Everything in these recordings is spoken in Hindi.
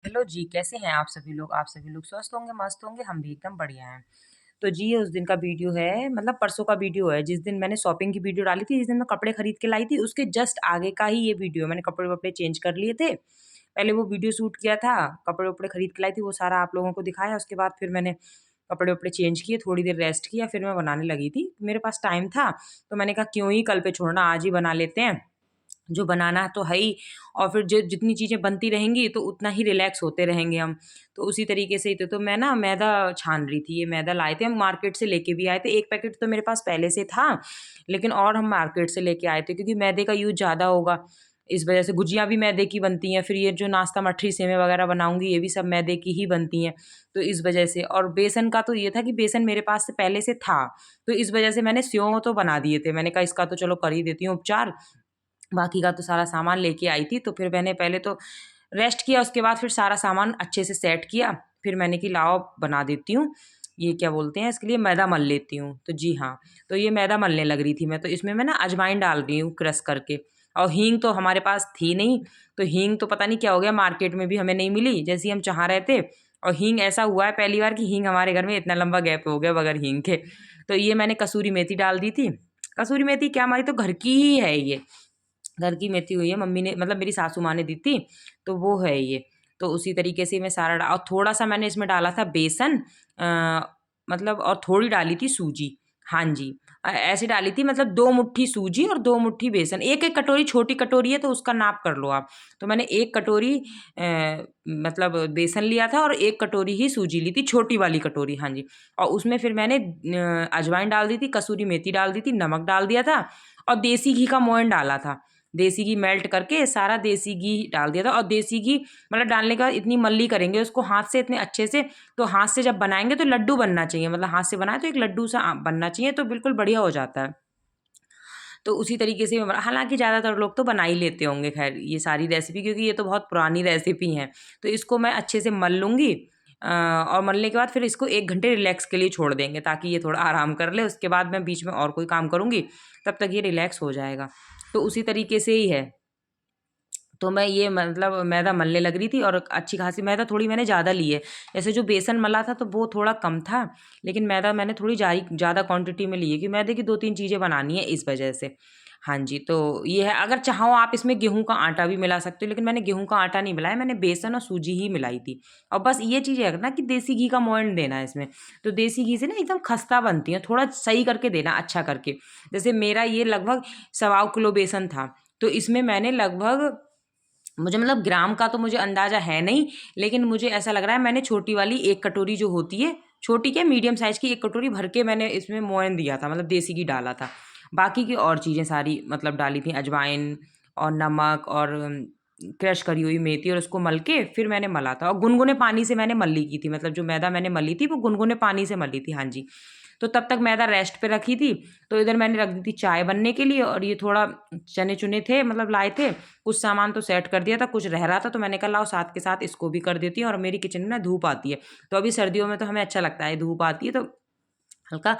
हेलो जी, कैसे हैं आप सभी लोग? आप सभी लोग स्वस्थ होंगे, मस्त होंगे, हम भी एकदम बढ़िया हैं। तो जी, ये उस दिन का वीडियो है मतलब परसों का वीडियो है, जिस दिन मैंने शॉपिंग की वीडियो डाली थी, जिस दिन मैं कपड़े खरीद के लाई थी, उसके जस्ट आगे का ही ये वीडियो है। मैंने कपड़े-वपड़े चेंज कर लिए थे। पहले वो वीडियो शूट किया था, कपड़े-वपड़े खरीद के लाई थी, वो सारा आप लोगों को दिखाया। उसके बाद फिर मैंने कपड़े-वपड़े चेंज किए, थोड़ी देर रेस्ट किया, फिर मैं बनाने लगी थी। मेरे पास टाइम था, तो मैंने कहा क्यों ही कल पे छोड़ना, आज ही बना लेते हैं। जो बनाना तो है ही और फिर जितनी चीज़ें बनती रहेंगी तो उतना ही रिलैक्स होते रहेंगे हम। तो उसी तरीके से ही तो मैं ना मैदा छान रही थी, ये मैदा लाए थे हम मार्केट से लेके भी आए थे। 1 पैकेट तो मेरे पास पहले से था, लेकिन और हम मार्केट से लेके आए थे क्योंकि मैदे का यूज़ ज़्यादा होगा। इस वजह से गुजिया भी मैदे की बनती हैं, फिर ये जो नाश्ता मठरी सेवई वगैरह बनाऊँगी ये भी सब मैदे की ही बनती हैं। तो इस वजह से और बेसन का तो ये था कि बेसन मेरे पास से पहले से था, तो इस वजह से मैंने स्यों तो बना दिए थे। मैंने कहा इसका तो चलो कर ही देती हूँ उपचार। बाकी का तो सारा सामान लेके आई थी, तो फिर मैंने पहले तो रेस्ट किया, उसके बाद फिर सारा सामान अच्छे से सेट किया। फिर मैंने कि लाओ बना देती हूँ, ये क्या बोलते हैं इसके लिए मैदा मल लेती हूँ। तो जी हाँ, तो ये मैदा मलने लग रही थी मैं, तो इसमें मैं ना अजवाइन डाल रही हूँ क्रश करके और हींग तो हमारे पास थी नहीं, तो हींग तो पता नहीं क्या हो गया मार्केट में भी हमें नहीं मिली, जैसी हम चाह रहे थे। और हींग ऐसा हुआ है पहली बार कि हींग हमारे घर में इतना लंबा गैप हो गया बगैर हींग के। तो ये मैंने कसूरी मेथी डाल दी थी। कसूरी मेथी क्या हमारी तो घर की ही है ये। घर की मेथी हुई है, मम्मी ने मतलब मेरी सासू माँ ने दी थी, तो वो है ये। तो उसी तरीके से मैं सारा और थोड़ा-सा मैंने इसमें डाला था बेसन मतलब और थोड़ी डाली थी सूजी। हाँ जी। ऐसे डाली थी मतलब 2 मुट्ठी सूजी और 2 मुट्ठी बेसन। 1-1 कटोरी, छोटी कटोरी है तो उसका नाप कर लो आप। तो मैंने 1 कटोरी मतलब बेसन लिया था और 1 कटोरी ही सूजी ली थी, छोटी वाली कटोरी, हाँ जी। और उसमें फिर मैंने अजवाइन डाल दी थी, कसूरी मेथी डाल दी थी, नमक डाल दिया था और देसी घी का मोयन डाला था। देसी घी मेल्ट करके सारा देसी घी डाल दिया था और देसी घी मतलब डालने के बाद इतनी मल्ली करेंगे उसको हाथ से इतने अच्छे से, तो हाथ से जब बनाएँगे तो लड्डू बनना चाहिए, मतलब हाथ से बनाएँ तो एक लड्डू सा बनना चाहिए, तो बिल्कुल बढ़िया हो जाता है। तो उसी तरीके से हालाँकि ज़्यादातर लोग तो बना ही लेते होंगे ख़ैर ये सारी रेसिपी, क्योंकि ये तो बहुत पुरानी रेसिपी हैं। तो इसको मैं अच्छे से मल लूँगी और मलने के बाद फिर इसको 1 घंटे रिलैक्स के लिए छोड़ देंगे ताकि ये थोड़ा आराम कर ले, उसके बाद मैं बीच में और कोई काम करूँगी, तब तक ये रिलैक्स हो जाएगा। तो उसी तरीके से ही है। तो मैं ये मतलब मैदा मलने लग रही थी और अच्छी खासी मैदा थोड़ी मैंने ज़्यादा ली है। जैसे जो बेसन मला था तो वो थोड़ा कम था, लेकिन मैदा मैंने थोड़ी ज़्यादा क्वांटिटी में ली है, क्योंकि मैदे की 2-3 चीज़ें बनानी है इस वजह से। हाँ जी, तो ये है, अगर चाहो आप इसमें गेहूँ का आटा भी मिला सकते हो, लेकिन मैंने गेहूँ का आटा नहीं मिलाया, मैंने बेसन और सूजी ही मिलाई थी। और बस ये चीज़ है ना कि देसी घी का मोयन देना है इसमें। तो देसी घी से ना एकदम खस्ता बनती है, थोड़ा सही करके देना, अच्छा करके। जैसे मेरा ये लगभग 1.25 किलो बेसन था, तो इसमें मैंने लगभग मुझे मतलब ग्राम का तो मुझे अंदाज़ा है नहीं, लेकिन मुझे ऐसा लग रहा है मैंने छोटी वाली 1 कटोरी जो होती है, छोटी क्या मीडियम साइज़ की 1 कटोरी भर के मैंने इसमें मोयन दिया था, मतलब देसी घी डाला था। बाकी की और चीज़ें सारी मतलब डाली थी, अजवाइन और नमक और क्रश करी हुई मेथी, और उसको मल के फिर मैंने मला था और गुनगुने पानी से मैंने मली की थी, मतलब जो मैदा मैंने मली थी वो गुनगुने पानी से मली थी। हाँ जी। तो तब तक मैदा रेस्ट पे रखी थी, तो इधर मैंने रख दी थी चाय बनने के लिए, और ये थोड़ा चने-चुने थे मतलब लाए थे, कुछ सामान तो सेट कर दिया था, कुछ रह रहा था, तो मैंने कहा लाओ साथ के साथ इसको भी कर देती हूँ, और मेरी किचन में ना धूप आती है, तो अभी सर्दियों में तो हमें अच्छा लगता है, धूप आती है तो हल्का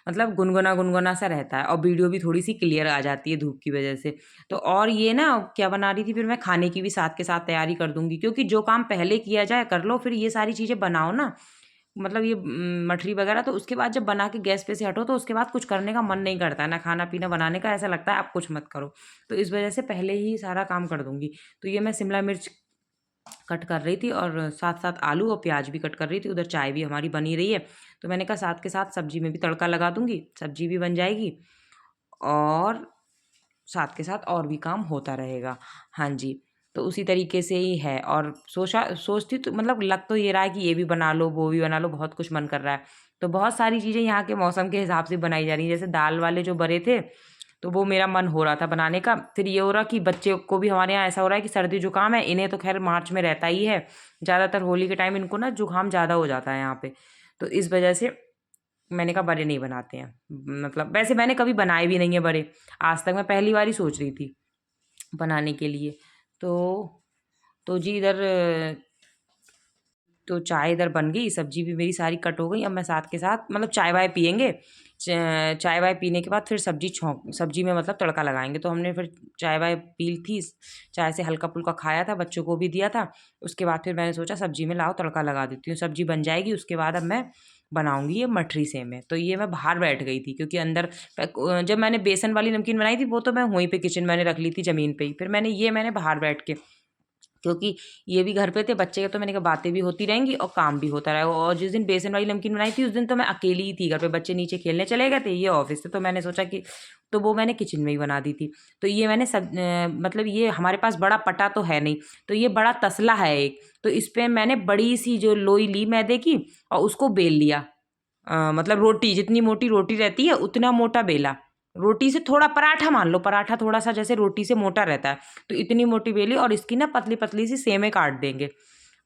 मतलब गुनगुना-गुनगुना सा रहता है और वीडियो भी थोड़ी-सी क्लियर आ जाती है धूप की वजह से। तो और ये ना क्या बना रही थी, फिर मैं खाने की भी साथ के साथ तैयारी कर दूँगी, क्योंकि जो काम पहले किया जाए कर लो, फिर ये सारी चीज़ें बनाओ ना, मतलब ये मठरी वगैरह, तो उसके बाद जब बना के गैस पे से हटो तो उसके बाद कुछ करने का मन नहीं करता है, ना खाना-पीना बनाने का, ऐसा लगता है अब कुछ मत करो। तो इस वजह से पहले ही सारा काम कर दूँगी। तो ये मैं शिमला मिर्च कट कर रही थी और साथ-साथ आलू और प्याज भी कट कर रही थी, उधर चाय भी हमारी बनी रही है। तो मैंने कहा साथ के साथ सब्ज़ी में भी तड़का लगा दूँगी, सब्ज़ी भी बन जाएगी और साथ के साथ और भी काम होता रहेगा। हाँ जी, तो उसी तरीके से ही है, और सोचती तो मतलब लग तो ये रहा है कि ये भी बना लो, वो भी बना लो, बहुत कुछ मन कर रहा है। तो बहुत सारी चीज़ें यहाँ के मौसम के हिसाब से बनाई जा रही हैं, जैसे दाल वाले जो बड़े थे, तो वो मेरा मन हो रहा था बनाने का। फिर ये हो रहा कि बच्चे को भी हमारे यहाँ ऐसा हो रहा है कि सर्दी-जुकाम है, इन्हें तो ख़ैर मार्च में रहता ही है। ज़्यादातर होली के टाइम इनको ना जुकाम ज़्यादा हो जाता है यहाँ पे। तो इस वजह से मैंने कहा बड़े नहीं बनाते हैं। मतलब वैसे मैंने कभी बनाए भी नहीं है बड़े, आज तक मैं पहली बार ही सोच रही थी बनाने के लिए। तो जी इधर तो चाय इधर बन गई, सब्जी भी मेरी सारी कट हो गई। अब मैं साथ के साथ मतलब चाय वाय पियेंगे, चाय वाय पीने के बाद फिर सब्जी में मतलब तड़का लगाएंगे। तो हमने फिर चाय वाय पी थी, चाय से हल्का फुल्का खाया था, बच्चों को भी दिया था। उसके बाद फिर मैंने सोचा सब्जी में लाओ तड़का लगा देती हूँ। सब्जी बन जाएगी, उसके बाद अब मैं बनाऊंगी ये मठरी सेवई। तो ये मैं बाहर बैठ गई थी क्योंकि अंदर जब मैंने बेसन वाली नमकीन बनाई थी वो तो मैं वहीं पे किचन मैंने रख ली थी ज़मीन पे ही। फिर मैंने बाहर बैठ के, क्योंकि ये भी घर पे थे बच्चे के, तो मैंने कहा बातें भी होती रहेंगी और काम भी होता रहेगा। और जिस दिन बेसन वाली नमकीन बनाई थी उस दिन तो मैं अकेली ही थी घर पे, बच्चे नीचे खेलने चले गए थे, ये ऑफिस से। तो मैंने सोचा कि तो वो मैंने किचन में ही बना दी थी। तो ये मैंने मतलब ये हमारे पास बड़ा पटा तो है नहीं, तो ये बड़ा तसला है एक, तो इस पर मैंने बड़ी सी जो लोई ली मैदे की और उसको बेल लिया। मतलब रोटी जितनी मोटी रोटी रहती है उतना मोटा बेला, रोटी से थोड़ा पराठा मान लो, पराठा थोड़ा सा जैसे रोटी से मोटा रहता है, तो इतनी मोटी बेली। और इसकी ना पतली पतली सी सेमें काट देंगे।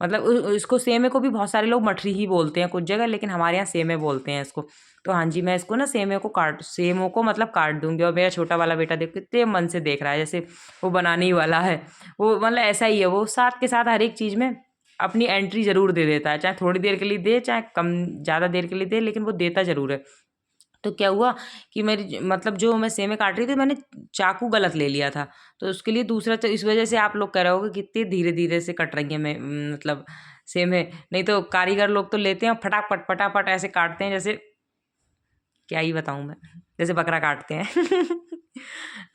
मतलब इसको सेमे को भी बहुत सारे लोग मठरी ही बोलते हैं कुछ जगह, लेकिन हमारे यहाँ सेमे बोलते हैं इसको। तो हाँ जी, मैं इसको ना सेमों को मतलब काट दूंगी। और मेरा छोटा वाला बेटा देखो कितने मन से देख रहा है, जैसे वो बनाने ही वाला है। वो मतलब ऐसा ही है, वो साथ के साथ हर एक चीज़ में अपनी एंट्री ज़रूर दे देता है, चाहे थोड़ी देर के लिए दे चाहे कम ज़्यादा देर के लिए दे, लेकिन वो देता ज़रूर है। तो क्या हुआ कि मेरी मतलब जो मैं सेमें काट रही थी मैंने चाकू गलत ले लिया था, तो उसके लिए दूसरा, तो इस वजह से आप लोग कह रहे होगे कितने धीरे धीरे से कट रही हैं मैं मतलब सेमें। नहीं तो कारीगर लोग तो लेते हैं फटाफट फटाफट ऐसे काटते हैं, जैसे क्या ही बताऊँ मैं, जैसे बकरा काटते हैं।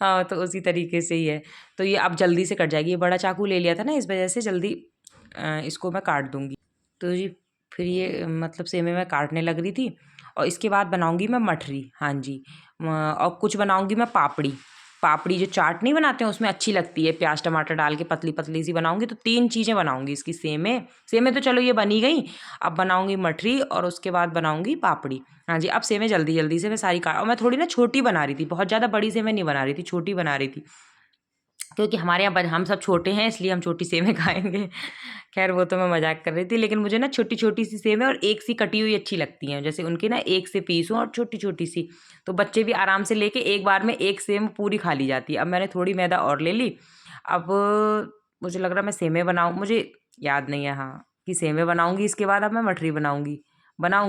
हाँ, तो उसी तरीके से ही है। तो ये अब जल्दी से कट जाएगी, ये बड़ा चाकू ले लिया था ना, इस वजह से जल्दी इसको मैं काट दूँगी। तो जी फिर ये मतलब सेमें मैं काटने लग रही थी। और इसके बाद बनाऊँगी मैं मठरी, हाँ जी। और कुछ बनाऊँगी मैं पापड़ी। पापड़ी जो चाट नहीं बनाते हैं उसमें अच्छी लगती है, प्याज टमाटर डाल के पतली पतली सी बनाऊँगी। तो 3 चीज़ें बनाऊँगी इसकी, सेमें तो चलो ये बनी गई। अब बनाऊँगी मठरी और उसके बाद बनाऊँगी पापड़ी। हाँ जी, अब सेमें जल्दी जल्दी से मैं सारी काट, और मैं थोड़ी ना छोटी बना रही थी, बहुत ज़्यादा बड़ी सेमें नहीं बना रही थी, छोटी बना रही थी। क्योंकि हमारे यहाँ हम सब छोटे हैं इसलिए हम छोटी सेमें खाएँगे। ख़ैर वो तो मैं मज़ाक कर रही थी, लेकिन मुझे ना छोटी-छोटी सी सेमें और एक सी कटी हुई अच्छी लगती हैं। जैसे उनके ना एक से पीस हों और छोटी-छोटी सी, तो बच्चे भी आराम से लेके एक बार में एक सेम पूरी खा ली जाती है। अब मैंने थोड़ी मैदा और ले ली। अब मुझे लग रहा है मैं सेमें बनाऊँ, मुझे याद नहीं है हाँ, कि सेमें बनाऊँगी इसके बाद अब मैं मठरी बनाऊँगी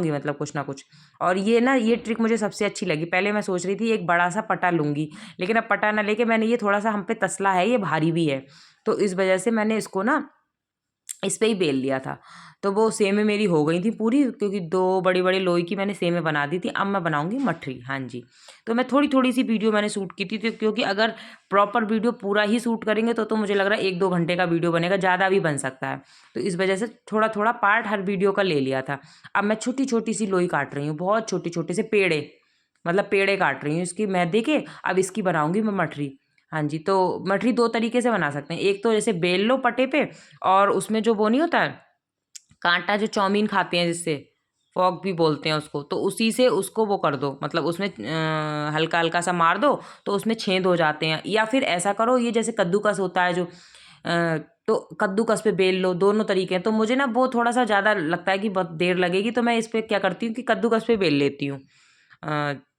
मतलब कुछ ना कुछ। और ये ना ये ट्रिक मुझे सबसे अच्छी लगी। पहले मैं सोच रही थी एक बड़ा-सा पटा लूँगी, लेकिन अब पटा ना लेके मैंने ये थोड़ा-सा, हम पे तसला है, ये भारी भी है, तो इस वजह से मैंने इसको ना इस पे ही बेल लिया था। तो वो सेमें मेरी हो गई थी पूरी, क्योंकि 2 बड़ी-बड़ी लोई की मैंने सेमें बना दी थी। अब मैं बनाऊँगी मठरी, हाँ जी। तो मैं थोड़ी-थोड़ी सी वीडियो मैंने शूट की थी, तो क्योंकि अगर प्रॉपर वीडियो पूरा ही शूट करेंगे तो मुझे लग रहा है 1-2 घंटे का वीडियो बनेगा, ज़्यादा भी बन सकता है। तो इस वजह से थोड़ा-थोड़ा पार्ट हर वीडियो का ले लिया था। अब मैं छोटी-छोटी सी लोई काट रही हूँ, बहुत छोटे-छोटे से पेड़े, मतलब पेड़े काट रही हूँ इसकी मैदे के। अब इसकी बनाऊँगी मैं मठरी। हाँ जी, तो मठरी 2 तरीके से बना सकते हैं। एक तो जैसे बेल लो पटे पे, और उसमें जो वो नहीं होता है काँटा, जो चाउमीन खाते हैं जिससे, फ़ॉर्क भी बोलते हैं उसको, तो उसी से उसको वो कर दो, मतलब उसमें हल्का-हल्का सा मार दो तो उसमें छेद हो जाते हैं। या फिर ऐसा करो, ये जैसे कद्दूकस होता है जो तो कद्दूकस पे बेल लो, दोनों तरीके हैं। तो मुझे ना वो थोड़ा-सा ज़्यादा लगता है कि बहुत देर लगेगी, तो मैं इस पे क्या करती हूँ कि कद्दूकस पे बेल लेती हूँ।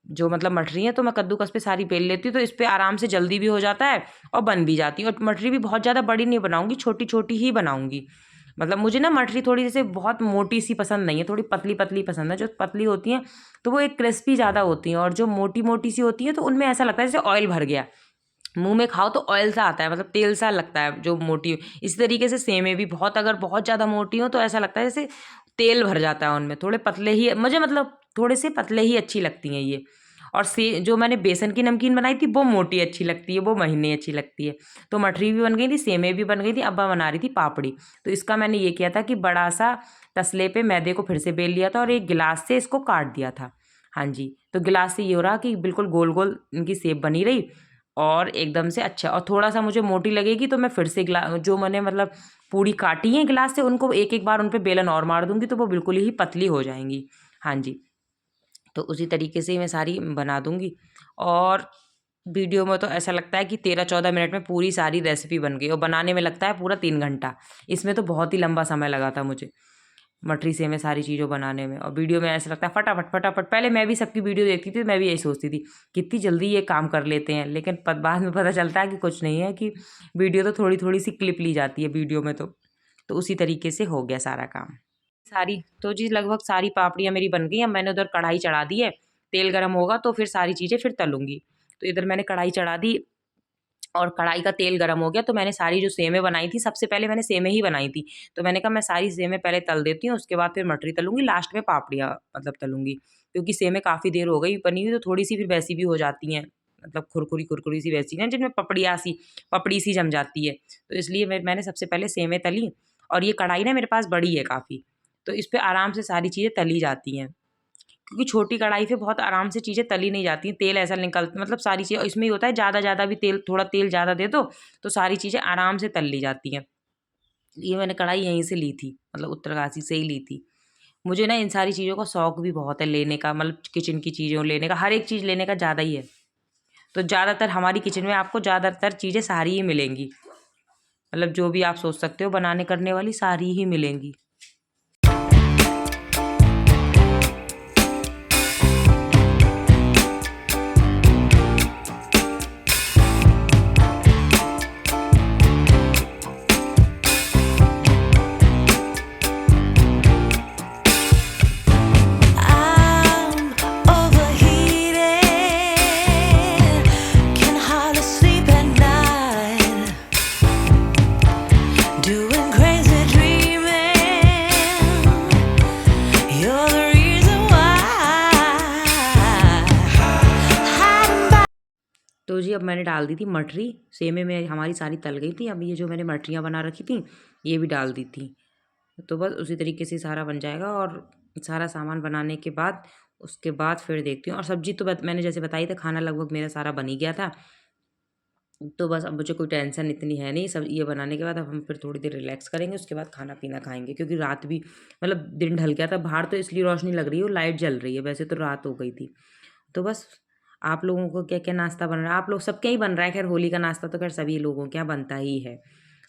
जो मतलब मठरी है तो मैं कद्दूकस पे सारी बेल लेती हूँ, तो इस पे आराम से जल्दी भी हो जाता है और बन भी जाती है। और मठरी भी बहुत ज़्यादा बड़ी नहीं बनाऊँगी, छोटी-छोटी ही बनाऊँगी। मतलब मुझे ना मठरी थोड़ी जैसे बहुत मोटी सी पसंद नहीं है, थोड़ी पतली-पतली पसंद है। जो पतली होती हैं तो वो एक क्रिस्पी ज़्यादा होती हैं, और जो मोटी-मोटी सी होती हैं तो उनमें ऐसा लगता है जैसे ऑयल भर गया। मुँह में खाओ तो ऑयल सा आता है, मतलब तेल सा लगता है जो मोटी। इसी तरीके से सेमें भी बहुत, अगर बहुत ज़्यादा मोटी हो तो ऐसा लगता है जैसे तेल भर जाता है उनमें। थोड़े पतले ही मुझे, मतलब थोड़े से पतले ही अच्छी लगती हैं ये। और जो मैंने बेसन की नमकीन बनाई थी वो मोटी अच्छी लगती है, वो महीने अच्छी लगती है। तो मठरी भी बन गई थी, सेमें भी बन गई थी, अब मैं बना रही थी पापड़ी। तो इसका मैंने ये किया था कि बड़ा सा तसले पे मैदे को फिर से बेल लिया था और एक गिलास से इसको काट दिया था। हाँ जी, तो गिलास से ये हो रहा कि बिल्कुल गोल-गोल इनकी शेप बनी रही और एकदम से अच्छा। और थोड़ा-सा मुझे मोटी लगेगी तो मैं फिर से जो मैंने मतलब पूड़ी काटी है गिलास से, उनको एक-एक बार उन पे बेलन और मार दूँगी तो वो बिल्कुल ही पतली हो जाएँगी। हाँ जी, तो उसी तरीके से ही मैं सारी बना दूँगी। और वीडियो में तो ऐसा लगता है कि 13-14 मिनट में पूरी सारी रेसिपी बन गई, और बनाने में लगता है पूरा 3 घंटा। इसमें तो बहुत ही लंबा समय लगा था मुझे, मठरी से मैं सारी चीज़ों बनाने में। और वीडियो में ऐसा लगता है फटाफट फटाफट। पहले मैं भी सबकी वीडियो देखती थी, मैं भी यही सोचती थी कितनी जल्दी ये काम कर लेते हैं, लेकिन बाद में पता चलता है कि कुछ नहीं है, कि वीडियो तो थोड़ी थोड़ी सी क्लिप ली जाती है वीडियो में। तो उसी तरीके से हो गया सारा काम। सारी। तो जी लगभग सारी पापड़ियाँ मेरी बन गई। अब मैंने उधर कढ़ाई चढ़ा दी है, तेल गरम होगा तो फिर सारी चीज़ें फिर तलूँगी। तो इधर मैंने कढ़ाई चढ़ा दी और कढ़ाई का तेल गरम हो गया तो मैंने सारी जो सेमें बनाई थी, सबसे पहले मैंने सेमें ही बनाई थी। तो मैंने कहा मैं सारी सेमें पहले तल देती हूँ, उसके बाद फिर मठरी तलूँगी, लास्ट में पापड़ियाँ मतलब तलूँगी। क्योंकि सेमें काफ़ी देर हो गई बनी हुई तो थोड़ी-सी फिर वैसी भी हो जाती हैं, मतलब कुरकुरी सी वैसी ना जिनमें पपड़ी सी जम जाती है। तो इसलिए मैंने सबसे पहले सेमें तली और ये कढ़ाई ना मेरे पास बड़ी है काफ़ी, तो इस पे आराम से सारी चीज़ें तली जाती हैं। क्योंकि छोटी कढ़ाई पे बहुत आराम से चीज़ें तली नहीं जाती हैं, तेल ऐसा मतलब सारी चीज़ें इसमें ही होता है, ज़्यादा भी तेल, थोड़ा तेल ज़्यादा दे दो तो सारी चीज़ें आराम से तल ली जाती हैं। ये मैंने कढ़ाई यहीं से ली थी, मतलब उत्तरकाशी से ही ली थी। मुझे ना इन सारी चीज़ों का शौक भी बहुत है लेने का, मतलब किचन की चीज़ों लेने का, हर एक चीज़ लेने का ज़्यादा ही है। तो ज़्यादातर हमारी किचन में आपको ज़्यादातर चीज़ें सारी ही मिलेंगी, मतलब जो भी आप सोच सकते हो बनाने करने वाली सारी ही मिलेंगी। I'm overheated, can hardly sleep at night, doing crazy dreaming. You're the reason why. Hiding by तो जी अब मैंने डाल दी थी मठरी, सेमे में हमारी सारी तल गई थी। अब ये जो मैंने मठरियाँ बना रखी थी ये भी डाल दी थी। तो बस उसी तरीके से सारा बन जाएगा और सारा सामान बनाने के बाद उसके बाद फिर देखती हूँ। और सब्जी तो मैंने जैसे बताई था, खाना लगभग मेरा सारा बन ही गया था। तो बस अब मुझे कोई टेंशन इतनी है नहीं, सब ये बनाने के बाद अब हम फिर थोड़ी देर रिलैक्स करेंगे, उसके बाद खाना पीना खाएंगे। क्योंकि रात भी मतलब दिन ढल गया था, बाहर तो इसलिए रोशनी लग रही है और लाइट जल रही है, वैसे तो रात हो गई थी। तो बस आप लोगों को क्या क्या नाश्ता बन रहा है, आप लोग सबके ही बन रहा है। खैर होली का नाश्ता तो खैर सभी लोगों के यहाँ बनता ही है।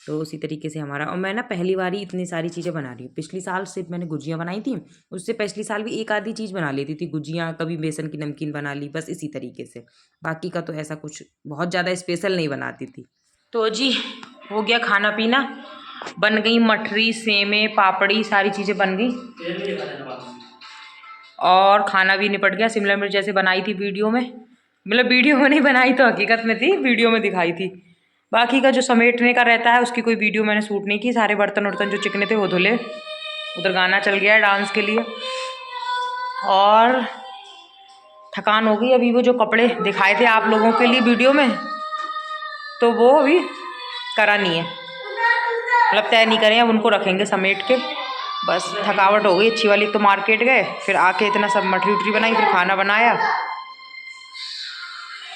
तो उसी तरीके से हमारा, और मैं ना पहली बार ही इतनी सारी चीज़ें बना रही हूँ। पिछली साल सिर्फ मैंने गुजियाँ बनाई थी, उससे पिछली साल भी एक आधी चीज़ बना लेती थी, गुजियाँ, कभी बेसन की नमकीन बना ली, बस इसी तरीके से। बाकी का तो ऐसा कुछ बहुत ज़्यादा स्पेशल नहीं बनाती थी। तो जी हो गया खाना पीना, बन गई मठरी, सेमें, पापड़ी, सारी चीज़ें बन गई और खाना भी निपट गया। शिमला मिर्च जैसे बनाई थी वीडियो में, मतलब वीडियो में नहीं बनाई तो हकीकत में थी, वीडियो में दिखाई थी। बाकी का जो समेटने का रहता है उसकी कोई वीडियो मैंने शूट नहीं की। सारे बर्तन वर्तन जो चिकने थे वो धुले, उधर गाना चल गया है डांस के लिए और थकान हो गई। अभी वो जो कपड़े दिखाए थे आप लोगों के लिए वीडियो में, तो वो अभी करा नहीं है, मतलब तय नहीं करें, अब उनको रखेंगे समेट के। बस थकावट हो गई अच्छी वाली। तो मार्केट गए, फिर आके इतना सब मठरी उठरी बनाई, फिर खाना बनाया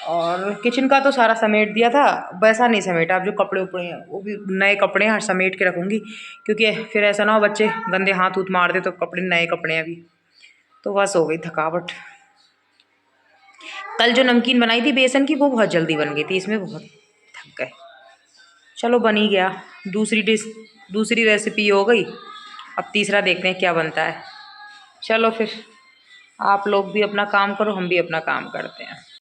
और किचन का तो सारा समेट दिया था। वैसा नहीं समेटा, अब जो कपड़े उपड़े हैं वो भी नए कपड़े हैं, समेट के रखूँगी। क्योंकि फिर ऐसा ना हो बच्चे गंदे हाथ उथ मार दे तो कपड़े, नए कपड़े हैं अभी। तो बस हो गई थकावट। कल जो नमकीन बनाई थी बेसन की वो बहुत जल्दी बन गई थी, इसमें बहुत थक गए। चलो बन ही गया, दूसरी डिश, दूसरी रेसिपी हो गई। अब तीसरा देखते हैं क्या बनता है। चलो फिर आप लोग भी अपना काम करो, हम भी अपना काम करते हैं।